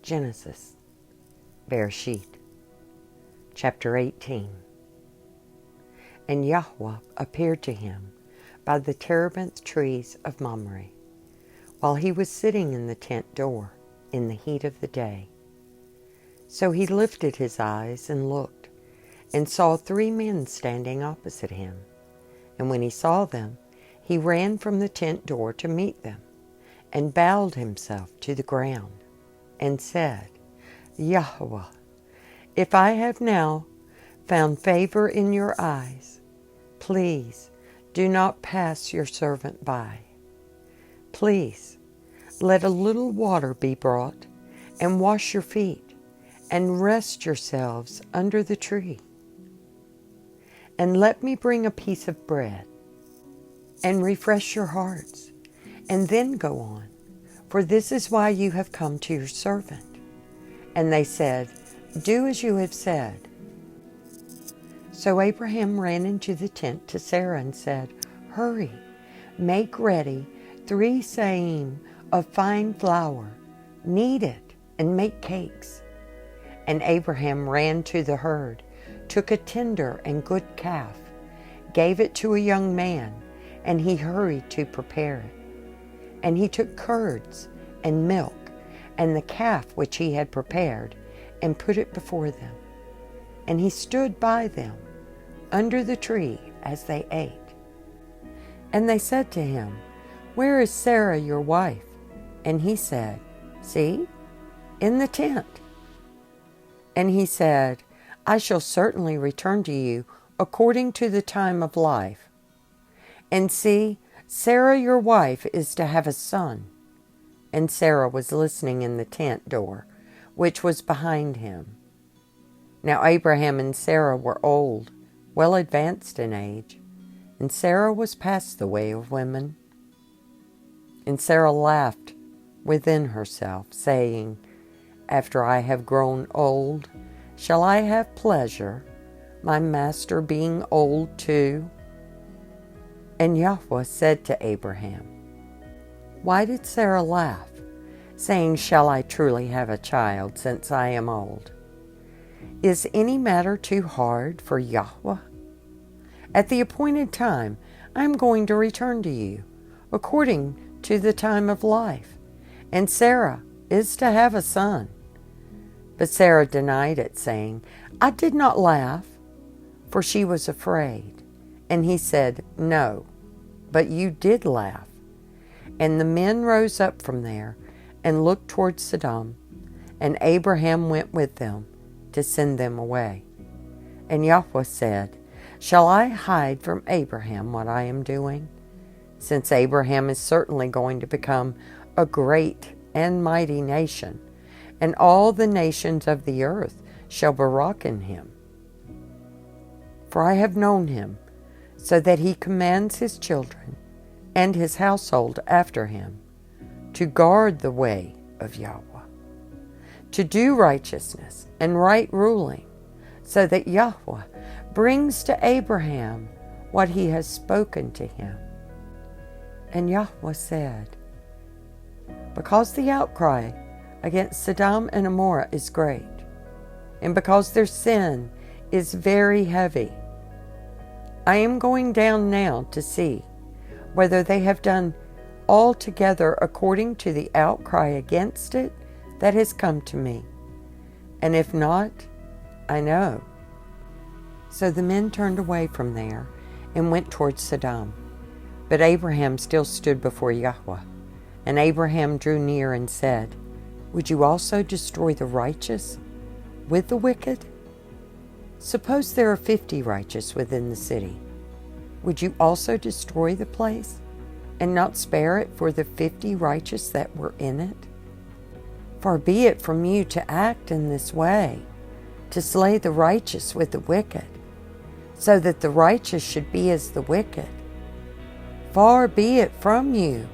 Genesis, Bereshith, chapter 18. And Yahweh appeared to him by the terebinth trees of Mamre, while he was sitting in the tent door in the heat of the day. So he lifted his eyes and looked, and saw 3 men standing opposite him. And when he saw them, he ran from the tent door to meet them, and bowed himself to the ground, and said, Yahweh, if I have now found favor in your eyes, please do not pass your servant by. Please let a little water be brought, and wash your feet, and rest yourselves under the tree. And let me bring a piece of bread, and refresh your hearts, and then go on, for this is why you have come to your servant. And they said, do as you have said. So Abraham ran into the tent to Sarah and said, hurry, make ready 3 seahim of fine flour, knead it, and make cakes. And Abraham ran to the herd, took a tender and good calf, gave it to a young man, and he hurried to prepare it. And he took curds and milk and the calf which he had prepared, and put it before them. And he stood by them under the tree as they ate. And they said to him, where is Sarah your wife? And he said, see, in the tent. And he said, I shall certainly return to you according to the time of life. And see, Sarah your wife is to have a son. And Sarah was listening in the tent door, which was behind him. Now Abraham and Sarah were old, well advanced in age, and Sarah was past the way of women. And Sarah laughed within herself, saying, after I have grown old, shall I have pleasure, my master being old too? And Yahweh said to Abraham, why did Sarah laugh, saying, shall I truly have a child, since I am old? Is any matter too hard for Yahweh? At the appointed time, I am going to return to you, according to the time of life, and Sarah is to have a son. But Sarah denied it, saying, I did not laugh, for she was afraid. And he said, no, but you did laugh. And the men rose up from there and looked toward Sodom, and Abraham went with them to send them away. And Yahweh said, shall I hide from Abraham what I am doing? Since Abraham is certainly going to become a great and mighty nation, and all the nations of the earth shall barak in him. For I have known him, so that he commands his children and his household after him to guard the way of Yahweh, to do righteousness and right ruling, so that Yahweh brings to Abraham what he has spoken to him. And Yahweh said, because the outcry against Sodom and Gomorrah is great, and because their sin is very heavy, I am going down now to see whether they have done altogether according to the outcry against it that has come to me. And if not, I know. So the men turned away from there and went toward Sodom. But Abraham still stood before Yahweh. And Abraham drew near and said, would you also destroy the righteous with the wicked? Suppose there are 50 righteous within the city. Would you also destroy the place, and not spare it for the 50 righteous that were in it? Far be it from you to act in this way, to slay the righteous with the wicked, so that the righteous should be as the wicked. Far be it from you.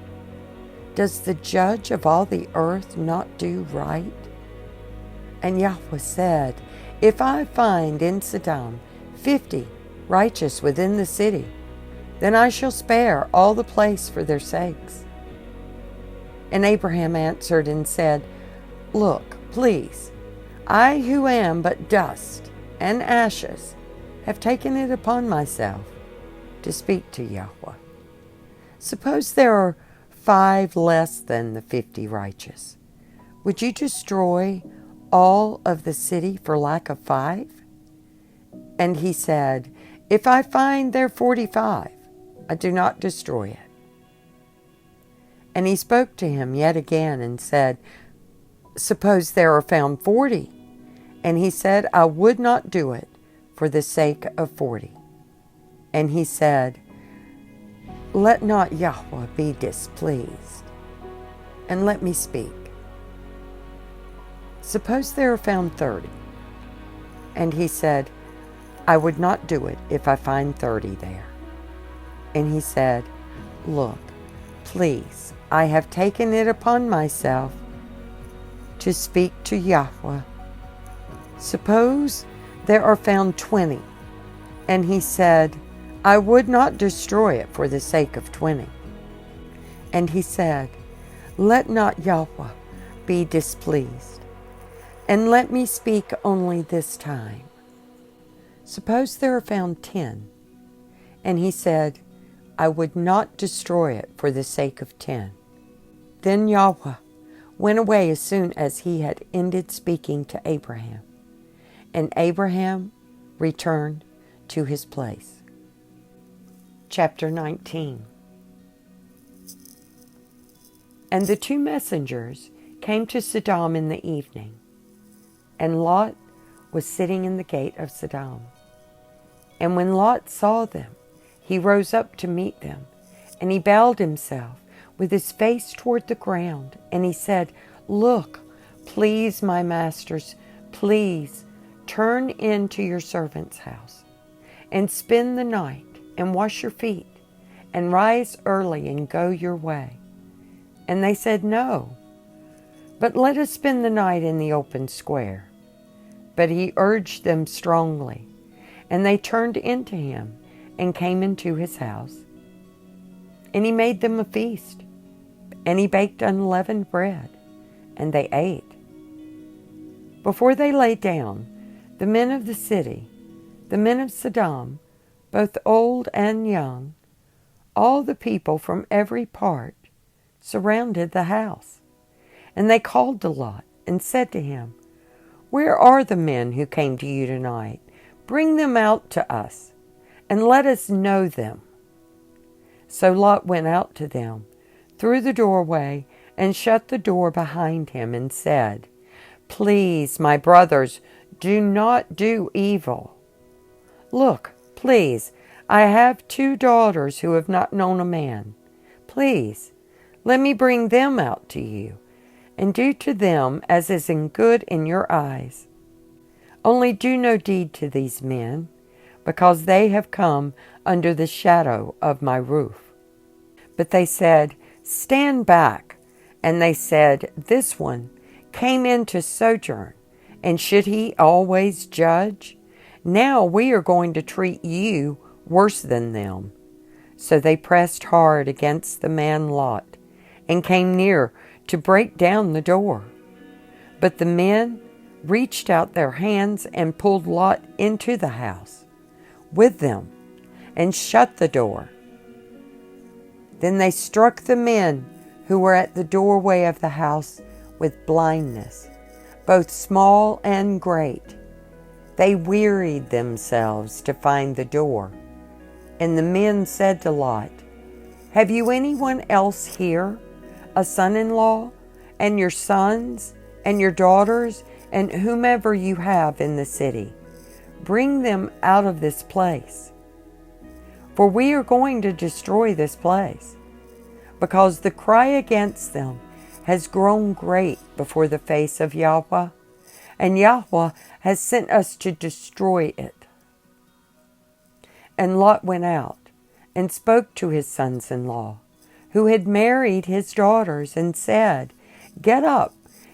Does the judge of all the earth not do right? And Yahweh said, if I find in Sodom 50 righteous within the city, then I shall spare all the place for their sakes. And Abraham answered and said, look, Please, I who am but dust and ashes have taken it upon myself to speak to Yahweh. Suppose there are 5 less than the 50 righteous. Would you destroy all of the city for lack of 5? And he said, If I find there 45, I do not destroy it. And he spoke to him yet again and said, Suppose there are found 40. And he said, I would not do it for the sake of 40. And he said, Let not Yahweh be displeased, and let me speak. Suppose there are found 30. And he said, I would not do it if I find 30 there. And he said, Look, please, I have taken it upon myself to speak to Yahweh. Suppose there are found 20. And he said, I would not destroy it for the sake of 20. And he said, Let not Yahweh be displeased, and let me speak only this time. Suppose there are found 10. And he said, I would not destroy it for the sake of 10. Then Yahweh went away as soon as he had ended speaking to Abraham. And Abraham returned to his place. Chapter 19. And the 2 messengers came to Sodom in the evening, and Lot was sitting in the gate of Sodom. And when Lot saw them, he rose up to meet them, and he bowed himself with his face toward the ground, and he said, Look, please, my masters, please turn into your servant's house, and spend the night, and wash your feet, and rise early, and go your way. And they said, No, but let us spend the night in the open square. But he urged them strongly, and they turned into him, and came into his house. And he made them a feast, and he baked unleavened bread, and they ate. Before they lay down, the men of the city, the men of Sodom, both old and young, all the people from every part, surrounded the house. And they called to Lot, and said to him, Where are the men who came to you tonight? Bring them out to us, and let us know them. So Lot went out to them through the doorway, and shut the door behind him, and said, Please, my brothers, do not do evil. Look, please, I have 2 daughters who have not known a man. Please, let me bring them out to you, and do to them as is good in your eyes. Only do no deed to these men, because they have come under the shadow of my roof. But they said, Stand back. And they said, This one came in to sojourn, and should he always judge? Now we are going to treat you worse than them. So they pressed hard against the man Lot, and came near to break down the door. But the men reached out their hands and pulled Lot into the house with them, and shut the door. Then they struck the men who were at the doorway of the house with blindness, both small and great. They wearied themselves to find the door. And the men said to Lot, Have you anyone else here, a son-in-law, and your sons, and your daughters, and whomever you have in the city? Bring them out of this place. For we are going to destroy this place, because the cry against them has grown great before the face of Yahweh, and Yahweh has sent us to destroy it. And Lot went out and spoke to his sons-in-law, who had married his daughters, and said, Get up,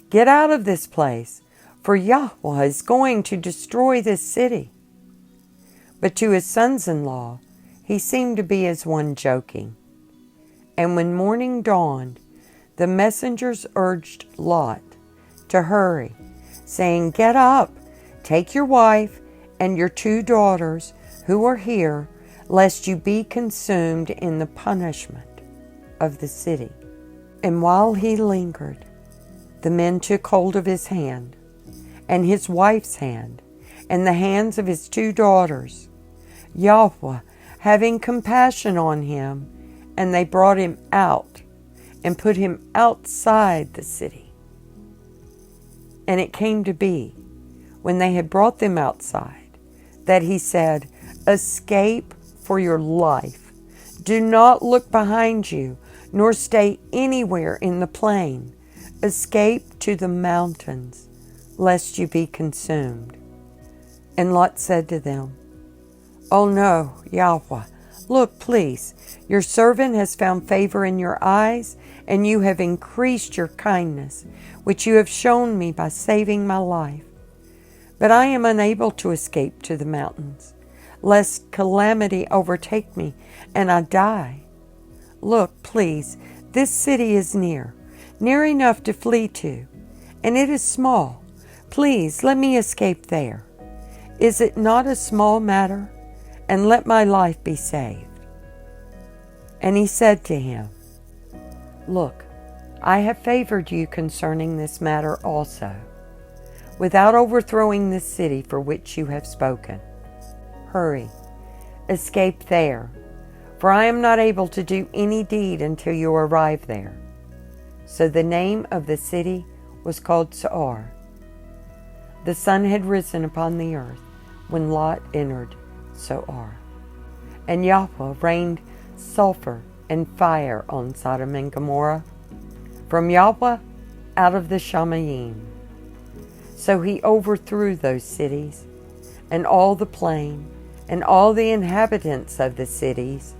get out of this place, for Yahweh is going to destroy this city. But to his sons-in-law he seemed to be as one joking. And when morning dawned, the messengers urged Lot to hurry saying, "Get up, take your wife and your 2 daughters who are here, lest you be consumed in the punishment of the city." And while he lingered, the men took hold of his hand, and his wife's hand, and the hands of his 2 daughters, Yahweh having compassion on him, and they brought him out and put him outside the city. And it came to be, when they had brought them outside, that he said, "Escape for your life. Do not look behind you, nor stay anywhere in the plain. Escape to the mountains, lest you be consumed." And Lot said to them, "Oh no, Yahweh, look, please, your servant has found favor in your eyes, and you have increased your kindness, which you have shown me by saving my life. But I am unable to escape to the mountains, lest calamity overtake me and I die. Look, please, this city is near enough to flee to, and it is small. Please let me escape there. Is it not a small matter? And let my life be saved." And he said to him, "Look, I have favored you concerning this matter also, without overthrowing this city for which you have spoken. Hurry, escape there, for I am not able to do any deed until you arrive there." So the name of the city was called Zoar. The sun had risen upon the earth when Lot entered Zoar. And Yahweh rained sulfur and fire on Sodom and Gomorrah from Yahweh out of the Shamayim. So he overthrew those cities, and all the plain, and all the inhabitants of the cities,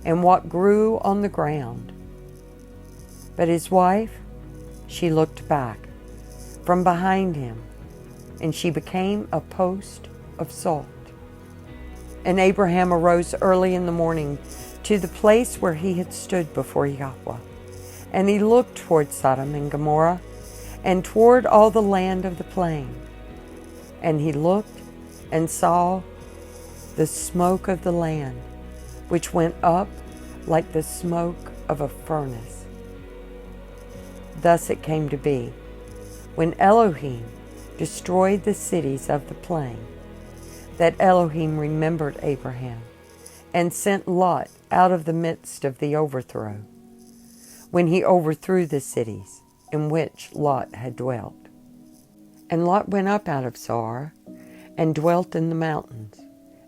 and what grew on the ground. But his wife, she looked back from behind him, and she became a post of salt. And Abraham arose early in the morning to the place where he had stood before Yahweh. And he looked toward Sodom and Gomorrah, and toward all the land of the plain. And he looked and saw the smoke of the land, which went up like the smoke of a furnace. Thus it came to be, when Elohim destroyed the cities of the plain, that Elohim remembered Abraham, and sent Lot out of the midst of the overthrow, when he overthrew the cities in which Lot had dwelt. And Lot went up out of Zoar, and dwelt in the mountains,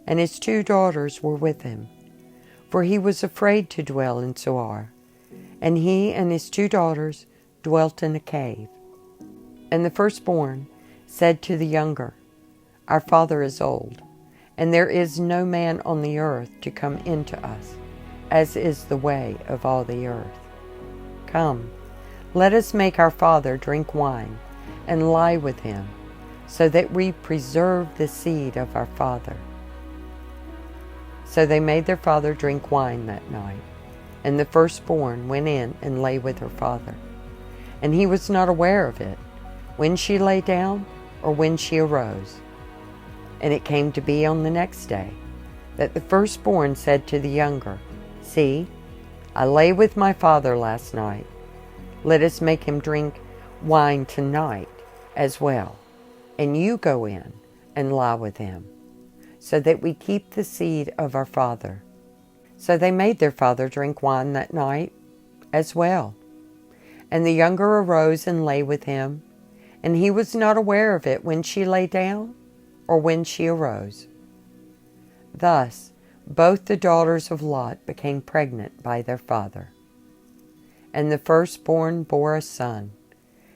and his 2 daughters were with him, for he was afraid to dwell in Zoar. And he and his 2 daughters dwelt in a cave. And the firstborn said to the younger, "Our father is old, and there is no man on the earth to come into us, as is the way of all the earth. Come, let us make our father drink wine, and lie with him, so that we preserve the seed of our father." So they made their father drink wine that night, and the firstborn went in and lay with her father. And he was not aware of it, when she lay down or when she arose. And it came to be on the next day, that the firstborn said to the younger, "See, I lay with my father last night. Let us make him drink wine tonight as well, and you go in and lie with him, so that we keep the seed of our father." So they made their father drink wine that night as well. And the younger arose and lay with him, and he was not aware of it when she lay down or when she arose. Thus both the daughters of Lot became pregnant by their father. And the firstborn bore a son,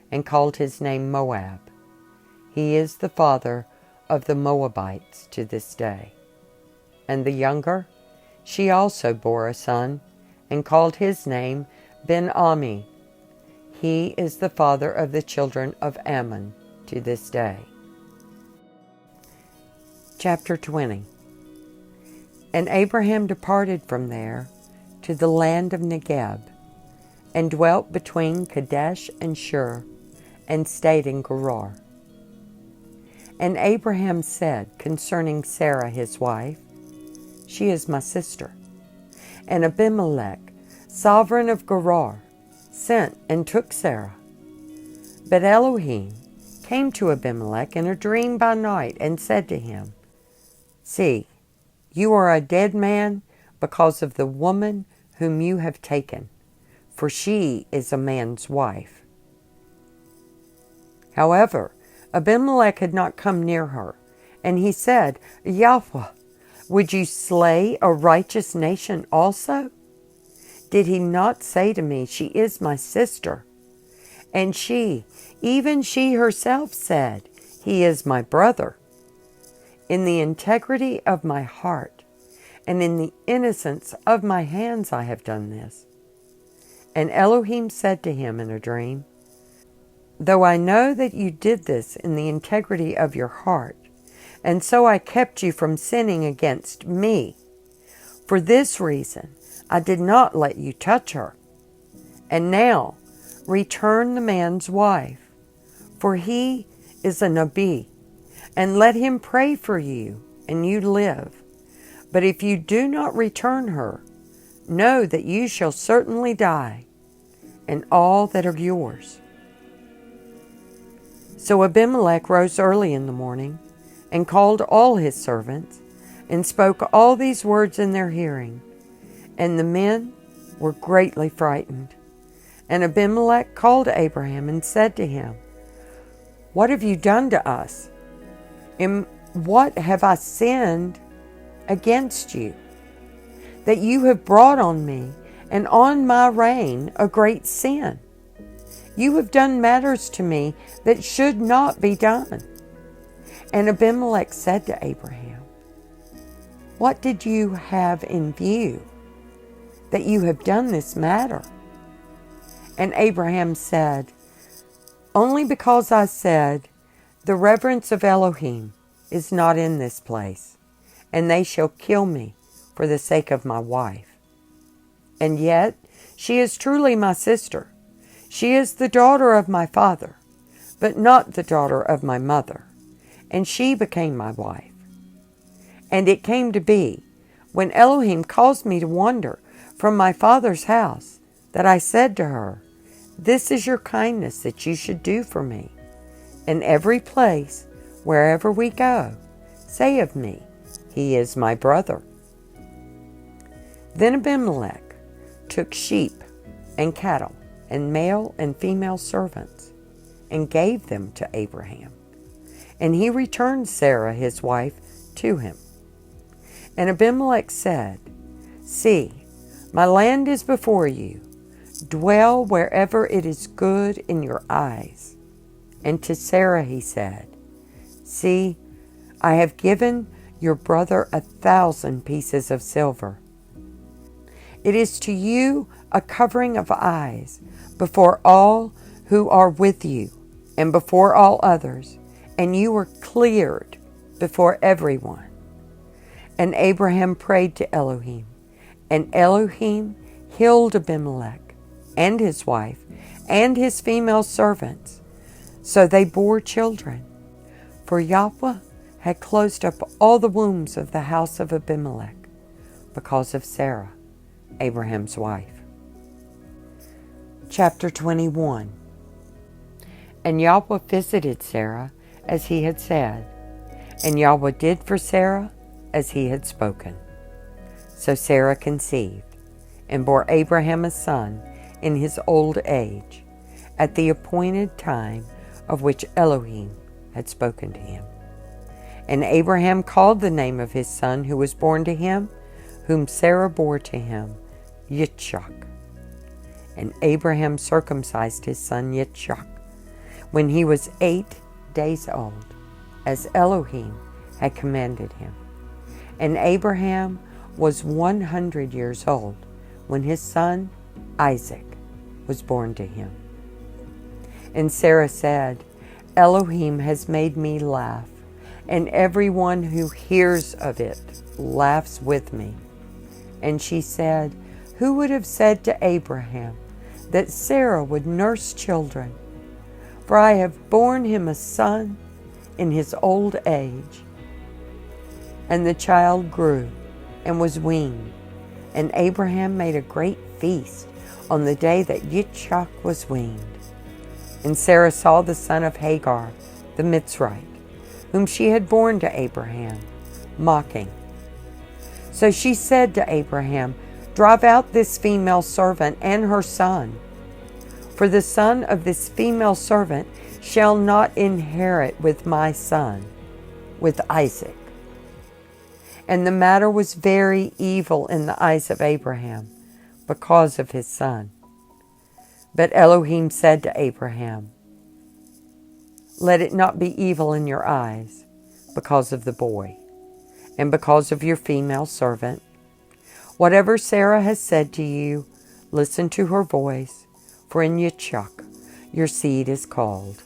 and called his name Moab. He is the father of the Moabites to this day. And the younger, she also bore a son, and called his name Ben-Ami. He is the father of the children of Ammon to this day. Chapter 20. And Abraham departed from there to the land of Negeb, and dwelt between Kadesh and Shur, and stayed in Gerar. And Abraham said concerning Sarah his wife, She is my sister. And Abimelech, sovereign of Gerar, sent and took Sarah. But Elohim came to Abimelech in a dream by night and said to him, See, you are a dead man because of the woman whom you have taken, for she is a man's wife. However, Abimelech had not come near her, and he said, Yahweh, would you slay a righteous nation also? Did he not say to me, She is my sister? And she, even she herself said, He is my brother. In the integrity of my heart and in the innocence of my hands I have done this. And Elohim said to him in a dream, Though I know that you did this in the integrity of your heart, and so I kept you from sinning against me, for this reason I did not let you touch her. And now return the man's wife, for he is a Nabi, and let him pray for you, and you live. But if you do not return her, know that you shall certainly die, and all that are yours. So Abimelech rose early in the morning, and called all his servants, and spoke all these words in their hearing. And the men were greatly frightened. And Abimelech called Abraham and said to him, What have you done to us? In what have I sinned against you, that you have brought on me and on my reign a great sin? You have done matters to me that should not be done. And Abimelech said to Abraham, What did you have in view, that you have done this matter? And Abraham said, Only because I said, The reverence of Elohim is not in this place, and they shall kill me for the sake of my wife. And yet she is truly my sister. She is the daughter of my father, but not the daughter of my mother, and she became my wife. And it came to be, when Elohim caused me to wander from my father's house, that I said to her, This is your kindness that you should do for me. In every place, wherever we go, say of me, He is my brother. Then Abimelech took sheep and cattle and male and female servants and gave them to Abraham. And he returned Sarah his wife to him. And Abimelech said, See, my land is before you. Dwell wherever it is good in your eyes. And to Sarah he said, See, I have given your brother 1,000 pieces of silver. It is to you a covering of eyes before all who are with you and before all others, and you are cleared before everyone. And Abraham prayed to Elohim, and Elohim healed Abimelech and his wife and his female servants, so they bore children. For Yahweh had closed up all the wombs of the house of Abimelech because of Sarah, Abraham's wife. Chapter 21. And Yahweh visited Sarah as he had said, and Yahweh did for Sarah as he had spoken. So Sarah conceived, and bore Abraham a son in his old age, at the appointed time of which Elohim had spoken to him. And Abraham called the name of his son who was born to him, whom Sarah bore to him, Yitzchak. And Abraham circumcised his son Yitzchak when he was 8 days old, as Elohim had commanded him. And Abraham was 100 years old when his son Isaac was born to him. And Sarah said, Elohim has made me laugh, and everyone who hears of it laughs with me. And she said, Who would have said to Abraham that Sarah would nurse children? For I have borne him a son in his old age. And the child grew and was weaned, and Abraham made a great feast on the day that Yitzchak was weaned. And Sarah saw the son of Hagar, the Mitzrite, whom she had borne to Abraham, mocking. So she said to Abraham, "Drive out this female servant and her son, for the son of this female servant shall not inherit with my son, with Isaac." And the matter was very evil in the eyes of Abraham because of his son. But Elohim said to Abraham, "Let it not be evil in your eyes because of the boy, and because of your female servant. Whatever Sarah has said to you, listen to her voice, for in Yitzchak your seed is called.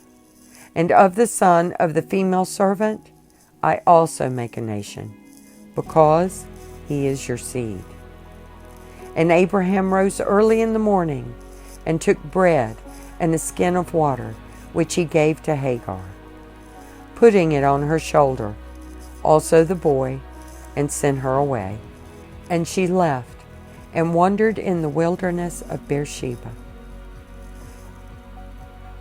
And of the son of the female servant I also make a nation, because he is your seed." And Abraham rose early in the morning and took bread and a skin of water, which he gave to Hagar, putting it on her shoulder, also the boy, and sent her away. And she left and wandered in the wilderness of Beersheba.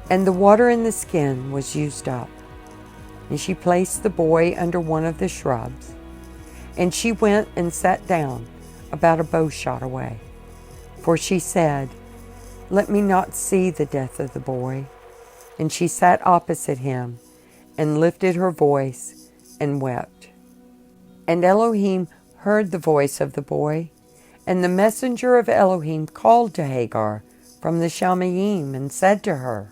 And the water in the skin was used up, and she placed the boy under one of the shrubs. And she went and sat down about a bow shot away, for she said, "Let me not see the death of the boy." And she sat opposite him and lifted her voice and wept. And Elohim heard the voice of the boy, and the messenger of Elohim called to Hagar from the Shalmaim and said to her,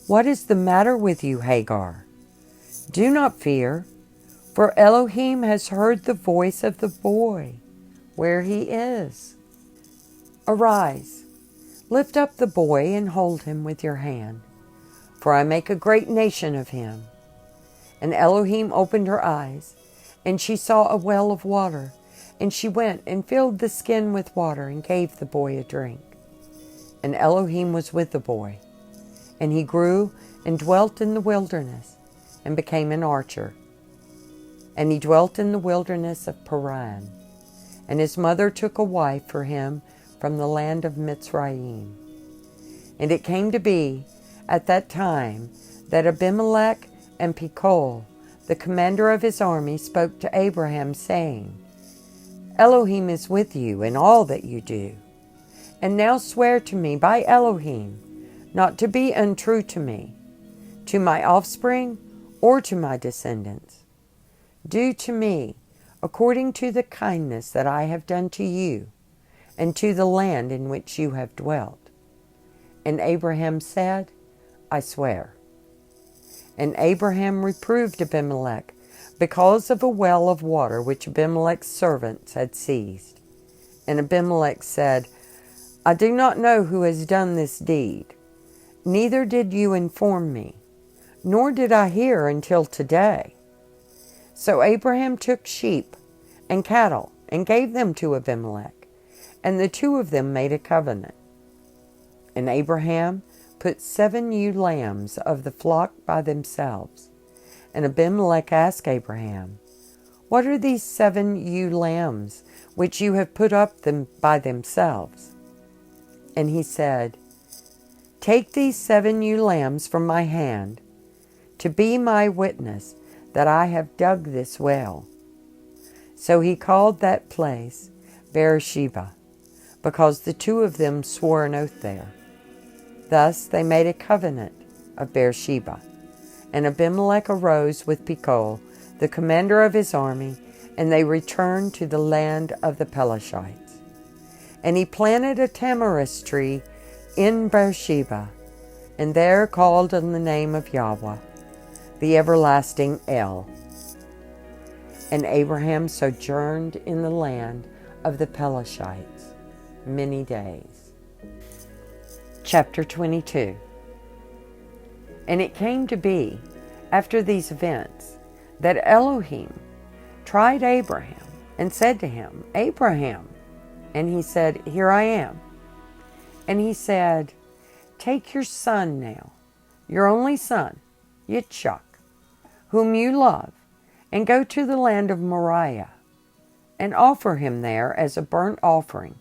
"What is the matter with you, Hagar? Do not fear, for Elohim has heard the voice of the boy, where he is. Arise, lift up the boy and hold him with your hand, for I make a great nation of him." And Elohim opened her eyes, and she saw a well of water, and she went and filled the skin with water and gave the boy a drink. And Elohim was with the boy, and he grew and dwelt in the wilderness and became an archer. And he dwelt in the wilderness of Paran, and his mother took a wife for him from the land of Mitzrayim. And it came to be at that time that Abimelech and Pekol, the commander of his army, spoke to Abraham, saying, "Elohim is with you in all that you do. And now swear to me by Elohim not to be untrue to me, to my offspring, or to my descendants. Do to me according to the kindness that I have done to you, and to the land in which you have dwelt." And Abraham said, "I swear." And Abraham reproved Abimelech because of a well of water which Abimelech's servants had seized. And Abimelech said, "I do not know who has done this deed, neither did you inform me, nor did I hear until today." So Abraham took sheep and cattle and gave them to Abimelech, and the two of them made a covenant. And Abraham put 7 ewe lambs of the flock by themselves. And Abimelech asked Abraham, "What are these 7 ewe lambs which you have put up them by themselves?" And he said, "Take these 7 ewe lambs from my hand, to be my witness that I have dug this well." So he called that place Bereshith, because the two of them swore an oath there. Thus they made a covenant of Bereshith. And Abimelech arose with Pekol, the commander of his army, and they returned to the land of the Pelashites. And he planted a tamarisk tree in Bereshith, and there called on the name of Yahweh, the everlasting El. And Abraham sojourned in the land of the Pelashites many days. Chapter 22. And it came to be, after these events, that Elohim tried Abraham and said to him, "Abraham." And he said, "Here I am." And he said, "Take your son now, your only son, Yitzchak, whom you love, and go to the land of Moriah, and offer him there as a burnt offering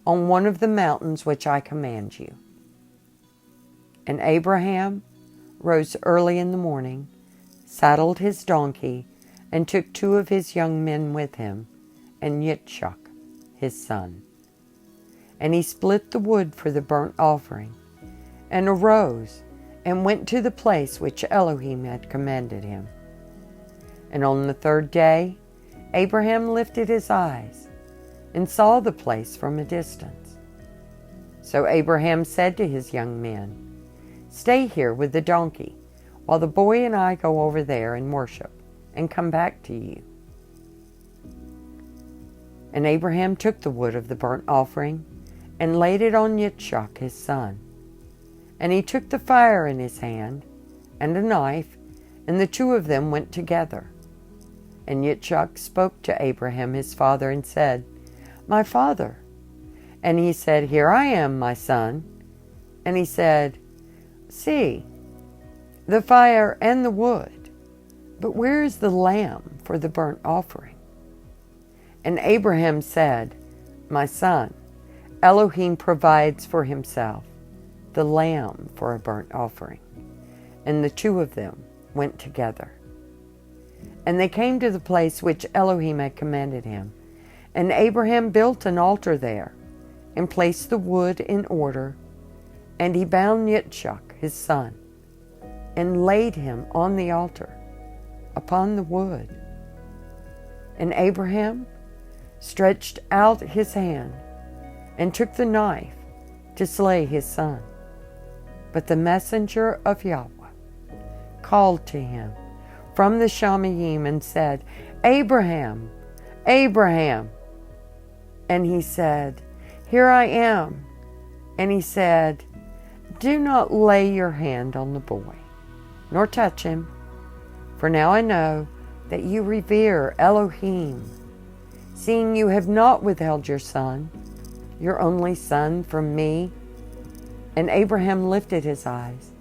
on one of the mountains which I command you." And Abraham rose early in the morning, saddled his donkey, and took 2 of his young men with him, and Yitzchak his son. And he split the wood for the burnt offering, and arose, and went to the place which Elohim had commanded him. And on the 3rd day, Abraham lifted his eyes, and saw the place from a distance. So Abraham said to his young men, "Stay here with the donkey, while the boy and I go over there and worship, and come back to you." And Abraham took the wood of the burnt offering, and laid it on Yitzchak his son. And he took the fire in his hand, and a knife, and the 2 of them went together. And Yitzchak spoke to Abraham his father, and said, "My father." And he said, "Here I am, my son." And he said, "See, the fire and the wood, but where is the lamb for the burnt offering?" And Abraham said, "My son, Elohim provides for himself the lamb for a burnt offering." And the 2 of them went together. And they came to the place which Elohim had commanded him. And Abraham built an altar there, and placed the wood in order. And he bound Yitzchak his son, and laid him on the altar, upon the wood. And Abraham stretched out his hand, and took the knife to slay his son. But the messenger of Yahweh called to him from the Shamayim, and said, "Abraham, Abraham." And he said, "Here I am." And he said, "Do not lay your hand on the boy, nor touch him, for now I know that you revere Elohim, seeing you have not withheld your son, your only son, from me." And Abraham lifted his eyes,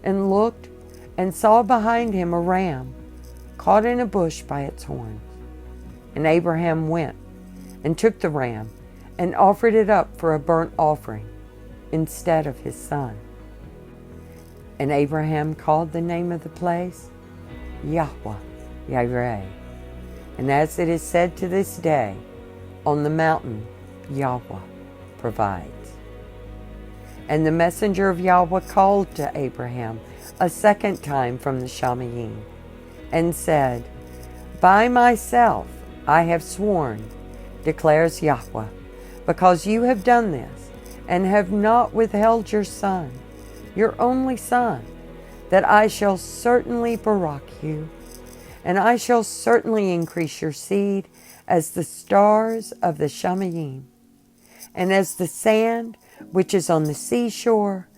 and looked, and saw behind him a ram, caught in a bush by its horns. And Abraham went, and took the ram, and offered it up for a burnt offering, instead of his son. And Abraham called the name of the place Yahweh Yireh. And as it is said to this day, on the mountain Yahweh provides. And the messenger of Yahweh called to Abraham a 2nd time from the Shamayim, and said, "By myself I have sworn, declares Yahweh, because you have done this, and have not withheld your son, your only son, that I shall certainly barak you, and I shall certainly increase your seed as the stars of the Shamayim, and as the sand which is on the seashore,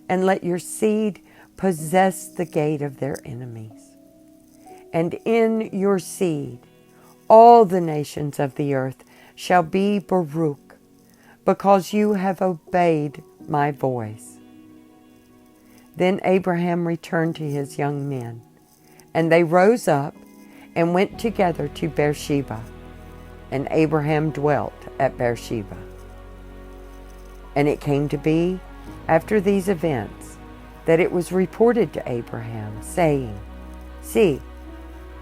and let your seed possess the gate of their enemies. And in your seed all the nations of the earth shall be Baruch, because you have obeyed my voice." Then Abraham returned to his young men, and they rose up and went together to Beersheba, and Abraham dwelt at Beersheba. And it came to be, after these events, that it was reported to Abraham, saying, "See,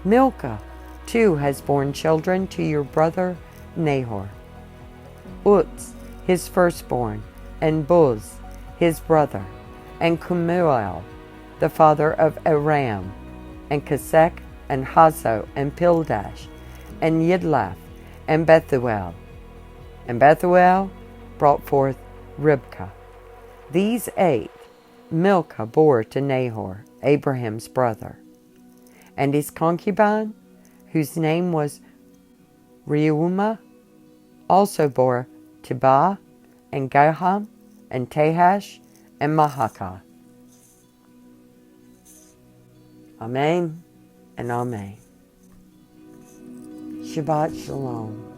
Milcah too has borne children to your brother Nahor, Uz his firstborn, and Buz his brother, and Kemuel the father of Aram, and Kesek, and Hazo, and Pildash, and Yidlaf, and Bethuel. And Bethuel brought forth Ribkah. These 8 Milcah bore to Nahor, Abraham's brother. And his concubine, whose name was Reumah, also bore Tibah, and Gaham, and Tahash, and Mahakah. Amen and Amen. Shabbat Shalom.